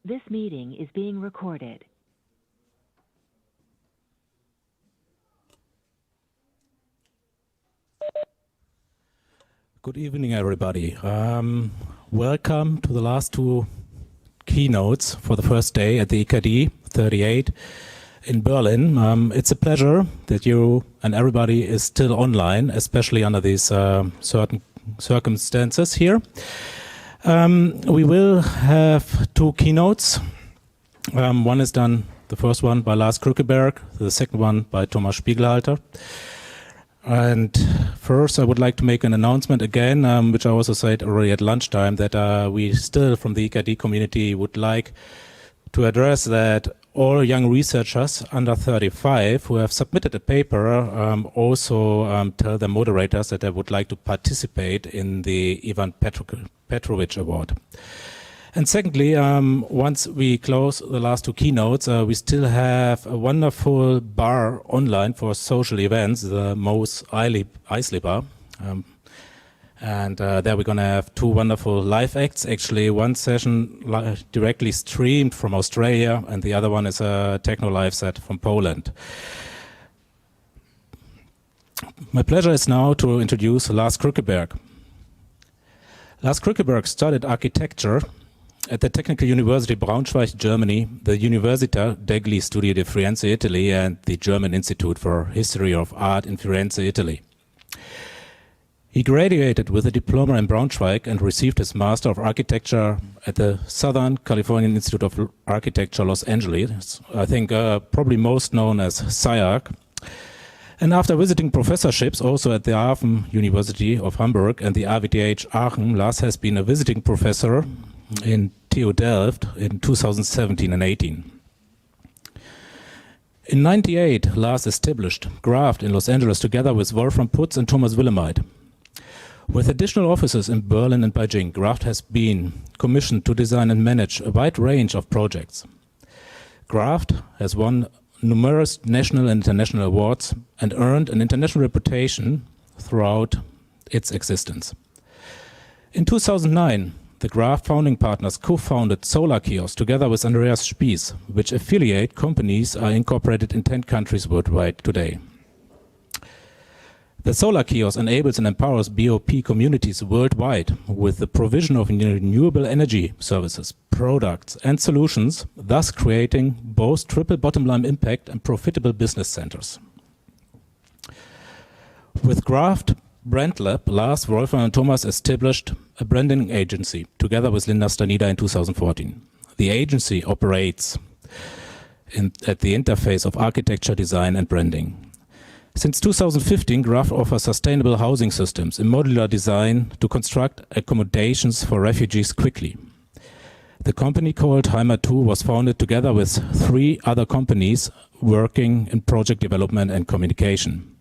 This meeting is being recorded. Good evening, everybody. Welcome to the last two keynotes for the first day at the eCAADe 38 in Berlin. It's a pleasure that you and everybody is still online, especially under these certain circumstances here. We will have two keynotes. One is done, the first one by Lars Krückeberg, the second one by Thomas Spiegelhalter. And first, I would like to make an announcement again, which I also said already at lunchtime, that we still, from the eCAADe community, would like to address that all young researchers under 35 who have submitted a paper also tell their moderators that they would like to participate in the Ivan Petrovich Award. And secondly, once we close the last two keynotes, we still have a wonderful bar online for social events, the Mo's Isley Bar. And there we're going to have two wonderful live acts. Actually, one session directly streamed from Australia, and the other one is a techno live set from Poland. My pleasure is now to introduce Lars Krückeberg. Lars Krückeberg studied architecture at the Technical University Braunschweig, Germany, the Università degli Studi di Firenze, Italy, and the German Institute for History of Art in Firenze, Italy. He graduated with a diploma in Braunschweig and received his Master of Architecture at the Southern Californian Institute of Architecture, Los Angeles, I think probably most known as SCIARC. And after visiting professorships also at the Aachen University of Hamburg and the RWTH Aachen, Lars has been a visiting professor in TU Delft in 2017 and 18. In 1998, Lars established Graft in Los Angeles together with Wolfram Putz and Thomas Willemeit. With additional offices in Berlin and Beijing, Graft has been commissioned to design and manage a wide range of projects. Graft has won numerous national and international awards and earned an international reputation throughout its existence. In 2009, the Graft founding partners co-founded Solar Kiosk together with Andreas Spies, which affiliate companies are incorporated in 10 countries worldwide today. The Solar Kiosk enables and empowers BOP communities worldwide with the provision of renewable energy services, products and solutions, thus creating both triple bottom line impact and profitable business centers. With Graft Brand Lab, Lars, Wolfram and Thomas established a branding agency together with Linda Stanida in 2014. the agency operates at the interface of architecture, design, and branding. Since 2015, Graph offers sustainable housing systems in modular design to construct accommodations for refugees quickly. The company called Heimat 2 was founded together with 3 other companies working in project development and communication.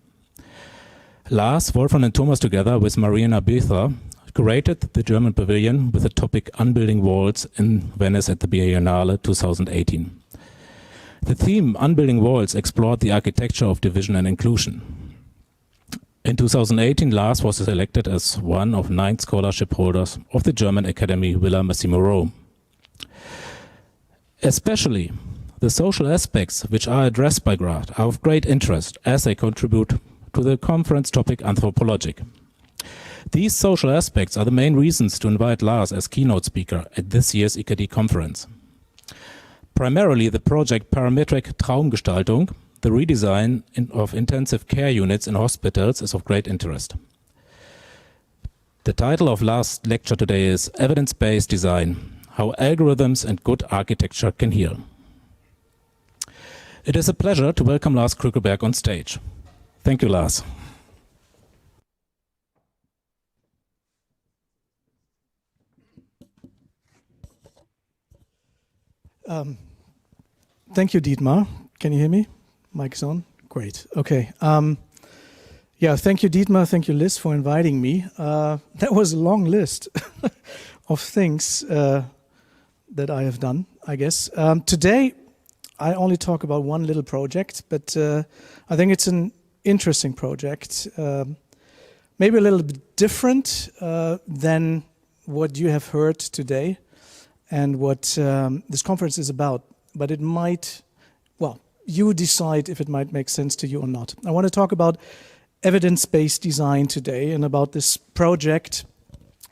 Lars, Wolfram and Thomas, together with Marina Bether, curated the German pavilion with the topic Unbuilding Walls in Venice at the Biennale 2018. The theme Unbuilding Walls explored the architecture of division and inclusion. In 2018, Lars was elected as one of 9 scholarship holders of the German Academy Villa Massimo Rome. Especially the social aspects which are addressed by Graph are of great interest as they contribute to the conference topic Anthropologic. These social aspects are the main reasons to invite Lars as keynote speaker at this year's eCAADe conference. Primarily the project Parametric Traumgestaltung, the redesign of intensive care units in hospitals, is of great interest. The title of Lars' lecture today is Evidence-Based Design, How Algorithms and Good Architecture Can Heal. It is a pleasure to welcome Lars Krückeberg on stage. Thank you, Lars. Thank you, Dietmar. Can you hear me? Mic's on? Great. Okay. Yeah, thank you, Dietmar. Thank you, Liz, for inviting me. That was a long list of things that I have done, I guess. Today, I only talk about one little project, but I think it's an interesting project. Maybe a little bit different than what you have heard today and what this conference is about. But it might, well, you decide if it might make sense to you or not. I want to talk about evidence-based design today and about this project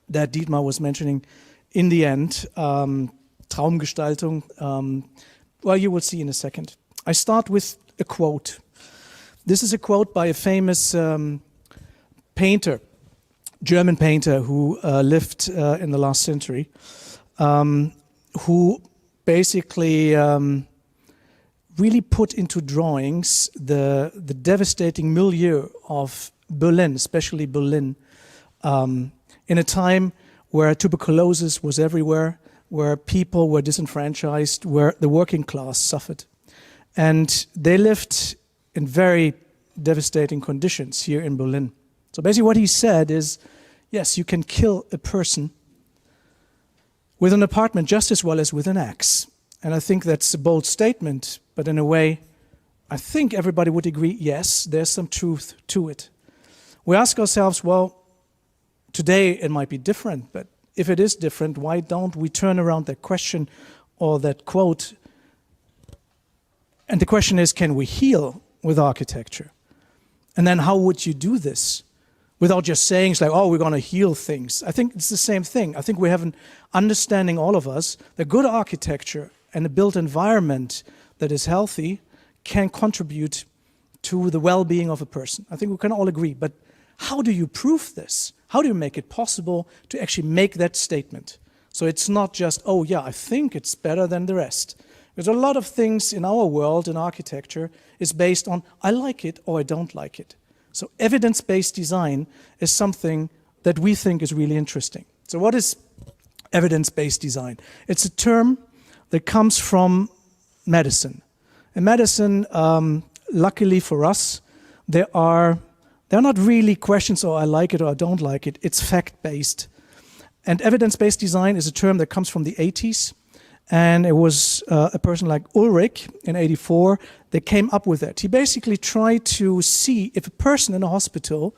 that Dietmar was mentioning in the end, Traumgestaltung. Well, you will see in a second. I start with a quote. This is a quote by a famous painter, German painter who lived in the last century, who basically really put into drawings the devastating milieu of Berlin, especially Berlin, in a time where tuberculosis was everywhere, where people were disenfranchised, where the working class suffered. And they lived in very devastating conditions here in Berlin. So basically what he said is, yes, you can kill a person with an apartment just as well as with an axe. And I think that's a bold statement, but in a way, I think everybody would agree, yes, there's some truth to it. We ask ourselves, well, today it might be different, but if it is different, why don't we turn around that question or that quote? And the question is, can we heal with architecture? And then how would you do this? Without just saying, it's like, oh, we're going to heal things. I think it's the same thing. I think we have an understanding, all of us, that good architecture and a built environment that is healthy can contribute to the well-being of a person. I think we can all agree. But how do you prove this? How do you make it possible to actually make that statement? So it's not just, oh, yeah, I think it's better than the rest. There's a lot of things in our world, in architecture, is based on, I like it or I don't like it. So evidence-based design is something that we think is really interesting. So what is evidence-based design? It's a term that comes from medicine. In medicine, luckily for us, there are not really questions, oh, I like it or I don't like it. It's fact-based. And evidence-based design is a term that comes from the 80s. And it was a person like Ulrich in '84 that came up with it. He basically tried to see if a person in a hospital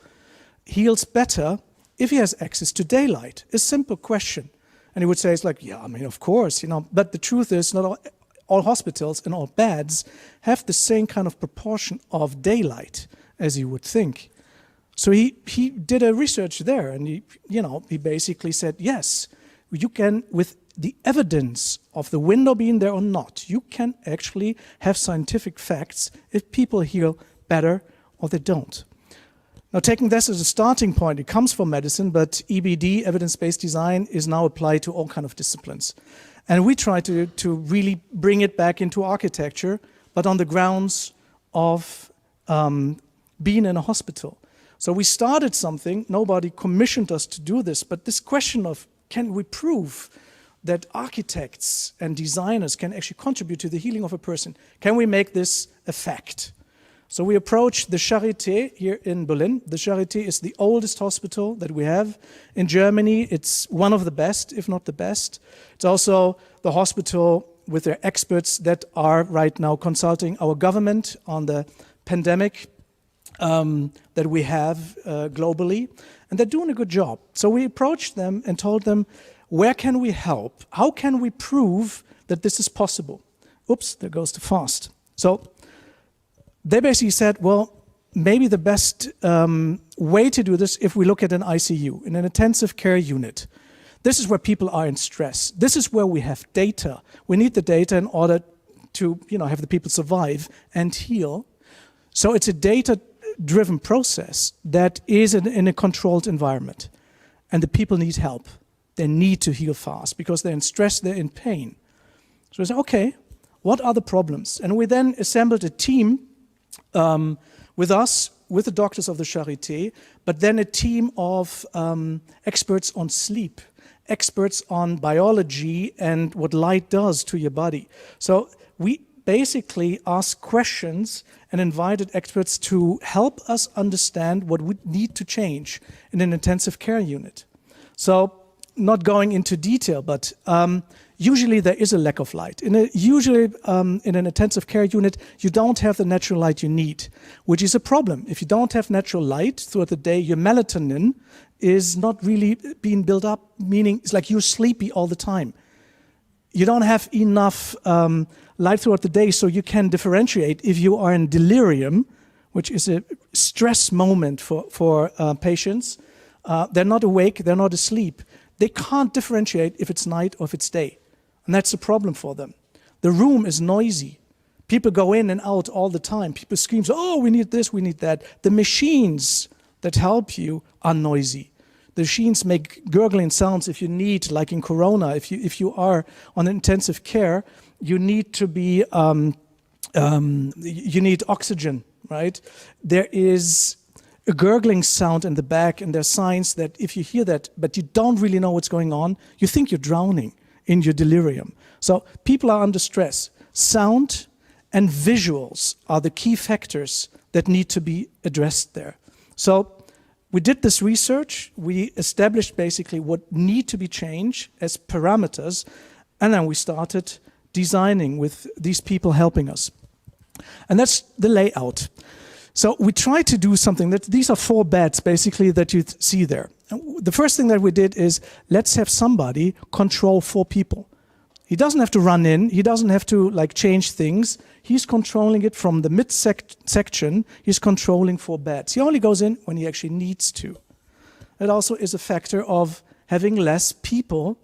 heals better if he has access to daylight. A simple question. And he would say, it's like, yeah, I mean, of course, but the truth is not all hospitals and all beds have the same kind of proportion of daylight as you would think. So he did a research there, and he basically said, yes, you can, with the evidence of the window being there or not, you can actually have scientific facts if people heal better or they don't. Now, taking this as a starting point, it comes from medicine, but EBD, evidence-based design, is now applied to all kinds of disciplines. And we try to really bring it back into architecture, but on the grounds of being in a hospital. So we started something, nobody commissioned us to do this, but this question of can we prove that architects and designers can actually contribute to the healing of a person? Can we make this a fact? So we approached the Charité here in Berlin. The Charité is the oldest hospital that we have in Germany. It's one of the best, if not the best. It's also the hospital with their experts that are right now consulting our government on the pandemic that we have globally. And they're doing a good job. So we approached them and told them, where can we help? How can we prove that this is possible? Oops, there goes too fast. So they basically said, well, maybe the best way to do this if we look at an ICU, in an intensive care unit. This is where people are in stress. This is where we have data. We need the data in order to have the people survive and heal. So it's a data-driven process that is in a controlled environment. And the people need help. They need to heal fast because they're in stress, they're in pain. So we said, okay, what are the problems? And we then assembled a team with us, with the doctors of the Charité, but then a team of experts on sleep, experts on biology and what light does to your body. So we basically asked questions and invited experts to help us understand what we need to change in an intensive care unit. So not going into detail, but usually there is a lack of light. Usually in an intensive care unit, you don't have the natural light you need, which is a problem. If you don't have natural light throughout the day, your melatonin is not really being built up, meaning it's like you're sleepy all the time. You don't have enough light throughout the day so you can differentiate if you are in delirium, which is a stress moment for patients. They're not awake, they're not asleep. They can't differentiate if it's night or if it's day. And that's a problem for them. The room is noisy. People go in and out all the time. People scream, oh, we need this, we need that. The machines that help you are noisy. The machines make gurgling sounds if you need, like in Corona, if you are on intensive care, you need to be, you need oxygen, right? There is a gurgling sound in the back, and there's signs that if you hear that, but you don't really know what's going on, you think you're drowning in your delirium. So people are under stress. Sound and visuals are the key factors that need to be addressed there. So we did this research, we established basically what need to be changed as parameters, and then we started designing with these people helping us. And that's the layout. So we tried to do something that these are 4 beds basically that you see there. And the first thing that we did is let's have somebody control 4 people. He doesn't have to run in, he doesn't have to change things. He's controlling it from the mid-section, he's controlling 4 beds. He only goes in when he actually needs to. It also is a factor of having less people.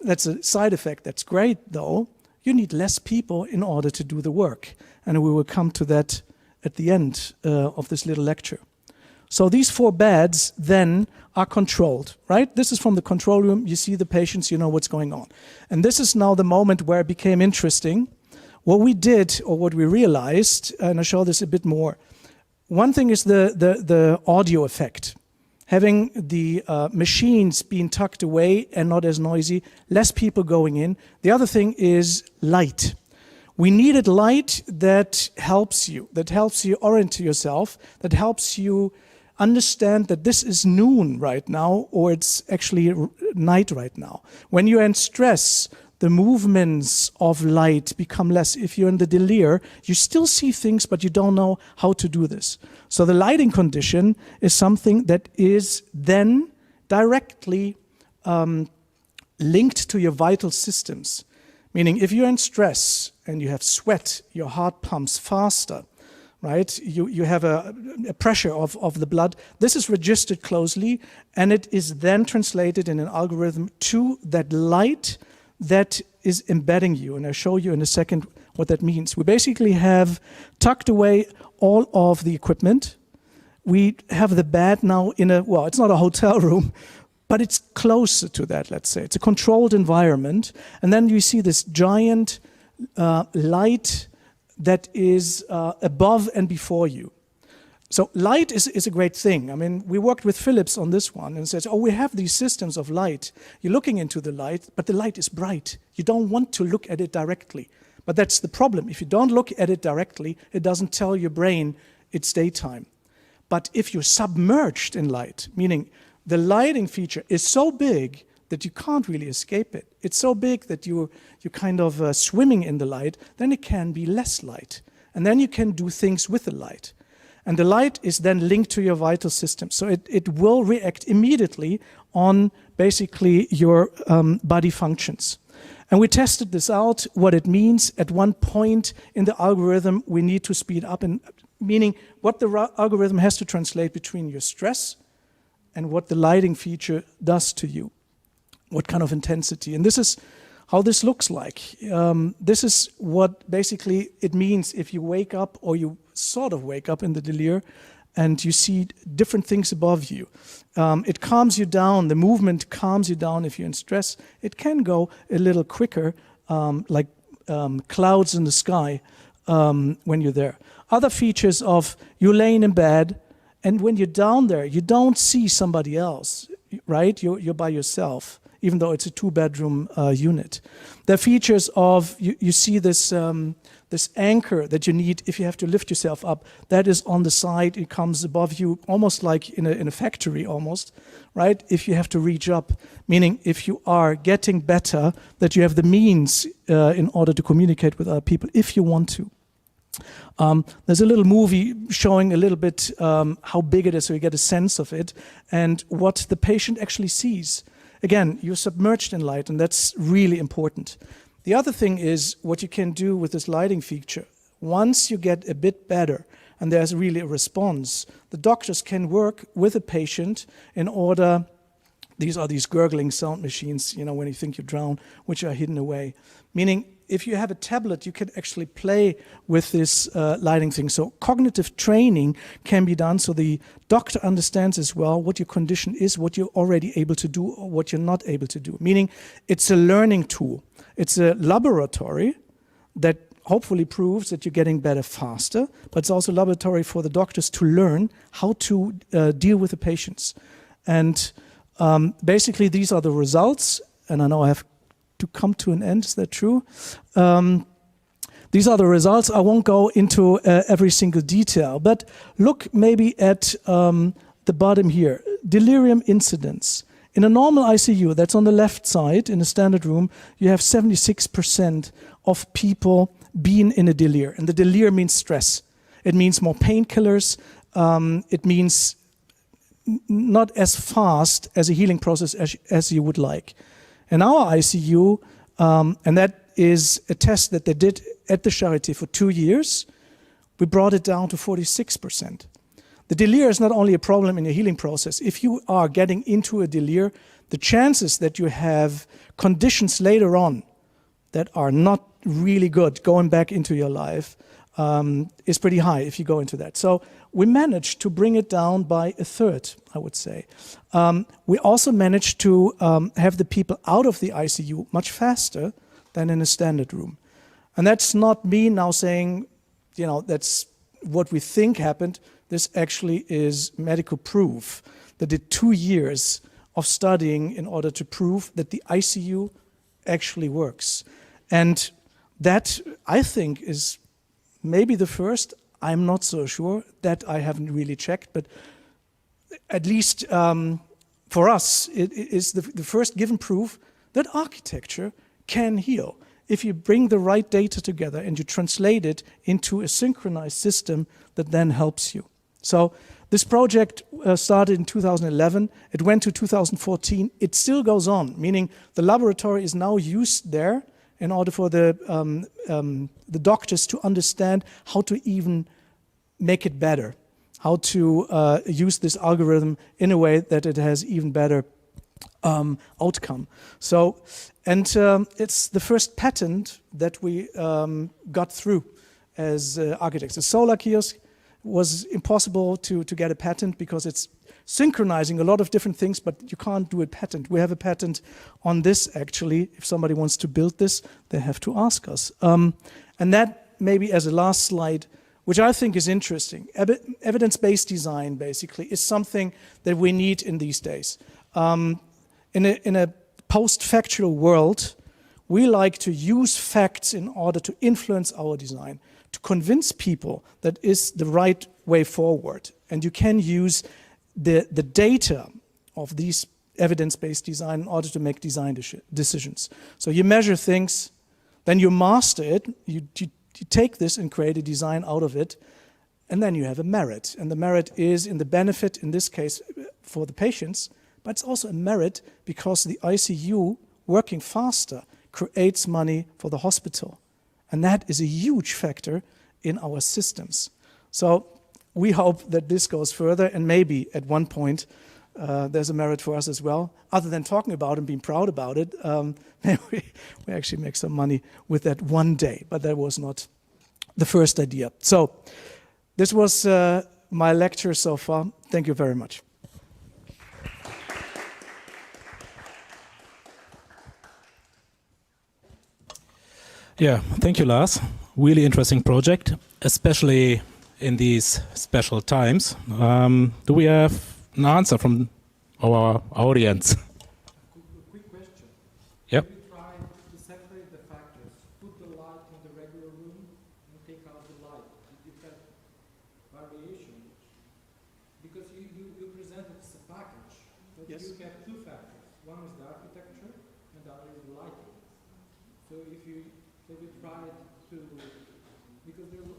That's a side effect, that's great though. You need less people in order to do the work. And we will come to that at the end of this little lecture. So these 4 beds then are controlled, right? This is from the control room. You see the patients, you know what's going on. And this is now the moment where it became interesting. What we did, or what we realized, and I'll show this a bit more. One thing is the audio effect. Having the machines being tucked away and not as noisy, less people going in. The other thing is light. We needed light that helps you orient yourself, that helps you understand that this is noon right now, or it's actually night right now. When you're in stress, the movements of light become less. If you're in the delir, you still see things, but you don't know how to do this. So the lighting condition is something that is then directly linked to your vital systems. Meaning if you're in stress and you have sweat, your heart pumps faster, right? You have a pressure of the blood. This is registered closely, and it is then translated in an algorithm to that light that is embedding you. And I'll show you in a second what that means. We basically have tucked away all of the equipment. We have the bed now in it's not a hotel room, but it's closer to that, let's say. It's a controlled environment. And then you see this giant light that is above and before you. So light is a great thing. I mean, we worked with Philips on this one and says, oh, we have these systems of light. You're looking into the light, but the light is bright. You don't want to look at it directly. But that's the problem. If you don't look at it directly, it doesn't tell your brain it's daytime. But if you're submerged in light, meaning the lighting feature is so big that you can't really escape it. It's so big that you're kind of swimming in the light, then it can be less light. And then you can do things with the light. And the light is then linked to your vital system. So it will react immediately on basically your body functions. And we tested this out, what it means. At one point in the algorithm, we need to speed up, meaning what the algorithm has to translate between your stress and what the lighting feature does to you, what kind of intensity. And this is how this looks like. This is what basically it means if you wake up, or you sort of wake up in the delirium, and you see different things above you. It calms you down. The movement calms you down if you're in stress. It can go a little quicker, like clouds in the sky when you're there. Other features of you laying in bed, and when you're down there, you don't see somebody else, right? You're by yourself, even though it's a 2-bedroom unit. There are features of, you see this this anchor that you need if you have to lift yourself up. That is on the side, it comes above you, almost like in a factory almost, right? If you have to reach up, meaning if you are getting better, that you have the means in order to communicate with other people if you want to. There's a little movie showing a little bit how big it is, so you get a sense of it, and what the patient actually sees. Again, you're submerged in light, and that's really important. The other thing is what you can do with this lighting feature. Once you get a bit better, and there's really a response, the doctors can work with a patient in order. These are these gurgling sound machines, you know, when you think you drown, which are hidden away. Meaning, if you have a tablet, you can actually play with this lighting thing. So cognitive training can be done so the doctor understands as well what your condition is, what you're already able to do or what you're not able to do. Meaning it's a learning tool. It's a laboratory that hopefully proves that you're getting better faster, but it's also a laboratory for the doctors to learn how to deal with the patients. And basically these are the results, and I know I have to come to an end, is that true? These are the results. I won't go into every single detail, but look maybe at the bottom here, delirium incidence. In a normal ICU, that's on the left side, in a standard room, you have 76% of people being in a delirium. And the delirium means stress. It means more painkillers. It means not as fast as a healing process as you would like. In our ICU, and that is a test that they did at the Charité for 2 years, we brought it down to 46%. The delirium is not only a problem in your healing process. If you are getting into a delirium, the chances that you have conditions later on that are not really good going back into your life is pretty high if you go into that. So we managed to bring it down by a third, I would say. We also managed to have the people out of the ICU much faster than in a standard room. And that's not me now saying, you know, that's what we think happened. This actually is medical proof that did 2 years of studying in order to prove that the ICU actually works. And that, I think, is maybe the first. I'm not so sure. That I haven't really checked, but at least for us, it is the first given proof that architecture can heal. If you bring the right data together and you translate it into a synchronized system that then helps you. So this project started in 2011. It went to 2014. It still goes on, meaning the laboratory is now used there in order for the doctors to understand how to even make it better, how to use this algorithm in a way that it has even better outcome. So, and it's the first patent that we got through as architects. The solar kiosk was impossible to get a patent because it's synchronizing a lot of different things, but you can't do a patent. We have a patent on this, actually. If somebody wants to build this, they have to ask us. And that, maybe as a last slide, which I think is interesting. Evidence-based design, basically, is something that we need in these days. In a post-factual world, we like to use facts in order to influence our design, to convince people that is the right way forward. And you can use the data of these evidence-based design in order to make design decisions. So you measure things, then you master it, you take this and create a design out of it, and then you have a merit. And the merit is in the benefit, in this case, for the patients, but it's also a merit because the ICU working faster creates money for the hospital. And that is a huge factor in our systems. So we hope that this goes further, and maybe at one point there's a merit for us as well. Other than talking about it and being proud about it, maybe we actually make some money with that one day, but that was not the first idea. So this was my lecture so far. Thank you very much. Yeah, thank you, Lars. Really interesting project, especially in these special times. Do we have an answer from our audience? Quick question. Yep. Have you tried to separate the factors, put the light in the regular room and take out the light? Did you have variation? Because you present it as a package, but Yes. you have two factors. One is the architecture and the other is the lighting. So if you tried to, because there are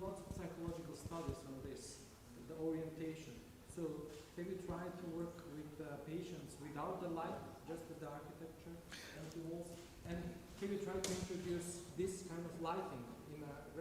lots of psychological studies on this, the orientation. So have you tried to work with patients without the light, just with the architecture and the walls? And have you tried to introduce this kind of lighting